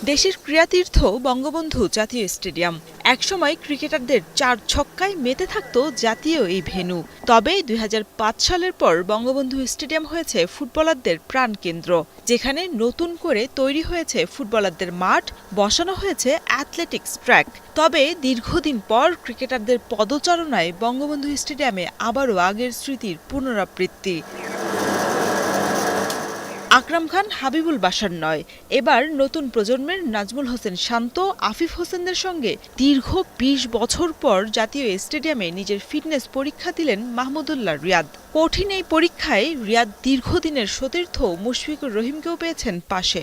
দেশের ক্রীড়াতীর্থ বঙ্গবন্ধু জাতীয় স্টেডিয়াম একসময় ক্রিকেটারদের ৪ ছক্কায় মেতে থাকত জাতীয় এই ভেন্যু। তবে ২০০৫ সালের পর বঙ্গবন্ধু স্টেডিয়াম হয়েছে ফুটবলারদের প্রাণকেন্দ্র, যেখানে নতুন করে তৈরি হয়েছে ফুটবলারদের মাঠ, বসানো হয়েছে অ্যাথলেটিক্স ট্র্যাক। তবে দীর্ঘদিন পর ক্রিকেটারদের পদচারণায় বঙ্গবন্ধু স্টেডিয়ামে আবারও আগের স্মৃতির পুনরাবৃত্তি। আকরাম খান, হাবিবুল বাশার নয়, এবার নতুন প্রজন্মের নাজমুল হোসেন শান্ত, আফিফ হোসেনদের সঙ্গে দীর্ঘ ২০ বছর পর জাতীয় স্টেডিয়ামে নিজের ফিটনেস পরীক্ষা দিলেন মাহমুদুল্লাহ রিয়াদ। কঠিন এই পরীক্ষায় রিয়াদ দীর্ঘদিনের সতীর্থ মুশফিকুর রহিমকেও পেয়েছেন পাশে।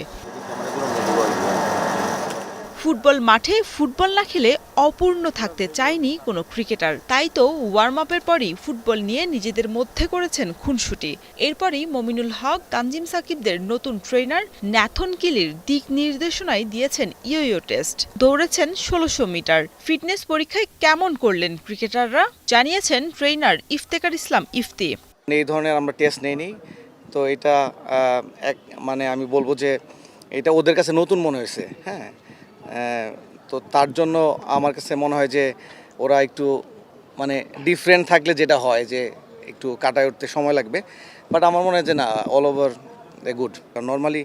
ফুটবল মাঠে ফুটবল না খেলে অপূর্ণ থাকতে চায়নি কোনো ক্রিকেটার। তাই তো ওয়ার্ম আপের পরই ফুটবল নিয়ে নিজেদের মধ্যে করেছেন খুনসুটি। এরপরই মমিনুল হক, তানজিম সাকিবদের নতুন ট্রেনার ন্যাথন কিলির দিক নির্দেশনায় দিয়েছেন ইয়ো টেস্ট। দৌড়েছেন ১৬০০ মিটার। ফিটনেস পরীক্ষায় কেমন করলেন ক্রিকেটাররা, জানিয়েছেন ট্রেনার ইফতেখার ইসলাম ইফতি। এই ধরনের আমরা টেস্ট নেইনি, তো এটা মানে আমি বলবো যে এটা ওদের কাছে নতুন মনে হয়েছে। হ্যাঁ, তো তার জন্য আমার কাছে মনে হয় যে ওরা একটু মানে ডিফারেন্ট থাকলে যেটা হয় যে একটু কাটায় উঠতে সময় লাগবে, বাট আমার মনে হয় যে না, অল ওভার গুড। কারণ নর্মালি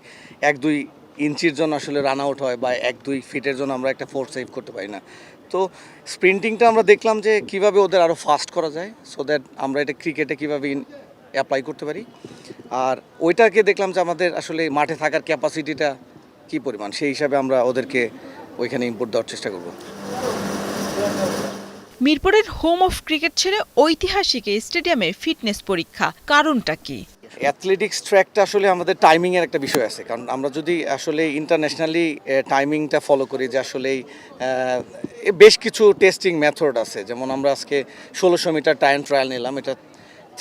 ১-২ ইঞ্চির জন্য আসলে রান আউট হয়, বা ১-২ ফিটের জন্য আমরা একটা 4 সেভ করতে পারি না। তো স্প্রিন্টিংটা আমরা দেখলাম যে কিভাবে ওদের আরও ফাস্ট করা যায়, সো দ্যাট আমরা এটা ক্রিকেটে কীভাবে অ্যাপ্লাই করতে পারি। আর ওইটাকে দেখলাম যে আমাদের আসলে মাঠে থাকার ক্যাপাসিটিটা কী পরিমাণ, সেই হিসাবে আমরা ওদেরকে ওইখানে ইনপুট দেওয়ার চেষ্টা করব। মিরপুরের হোম অফ ক্রিকেট ছেড়ে ঐতিহাসিক এই স্টেডিয়ামে ফিটনেস পরীক্ষা, কারণটা কি? অ্যাথলেটিক্স ট্র্যাকটা আসলে আমাদের টাইমিংয়ের একটা বিষয় আছে, কারণ আমরা যদি আসলে ইন্টারন্যাশনালি টাইমিংটা ফলো করি, যে আসলেই বেশ কিছু টেস্টিং মেথড আছে। যেমন আমরা আজকে ১৬০০ মিটার টাইম ট্রায়াল নিলাম, এটা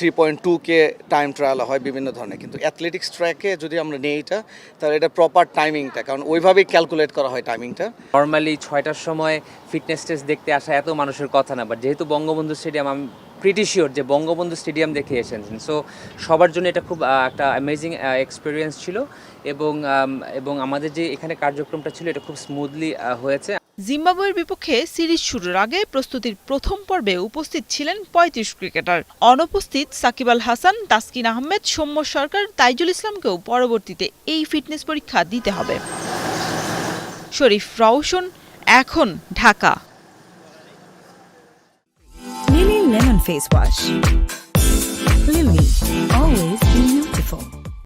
3.2K টাইম ট্রায়াল হয় বিভিন্ন ধরনের, কিন্তু অ্যাথলেটিক্স ট্র্যাকে যদি আমরা নিই এটা, তাহলে এটা প্রপার টাইমিংটা, কারণ ওইভাবেই ক্যালকুলেট করা হয় টাইমিংটা। নর্মালি ৬টার সময় ফিটনেস টেস্ট দেখতে আসা এত মানুষের কথা না, বাট যেহেতু বঙ্গবন্ধু স্টেডিয়াম, আমি প্রিটি শিওর যে বঙ্গবন্ধু স্টেডিয়াম দেখে এসেছেন, সো সবার জন্য এটা খুব একটা অ্যামেজিং এক্সপিরিয়েন্স ছিল, এবং আমাদের যে এখানে কার্যক্রমটা ছিল এটা খুব স্মুথলি হয়েছে। জিম্বাবুয়ের বিপক্ষে সিরিজ শুরুর আগে প্রস্তুতির প্রথম পর্বে উপস্থিত ছিলেন ৩৫ ক্রিকেটার। অনুপস্থিত সাকিব আল হাসান, তাসকিন আহমেদ, সৌম্য সরকার, তাইজুল ইসলামকেও পরবর্তীতে এই ফিটনেস পরীক্ষা দিতে হবে। শরীফ রওশন, এখন, Dhaka. Lily Lemon Face Wash. Lily, always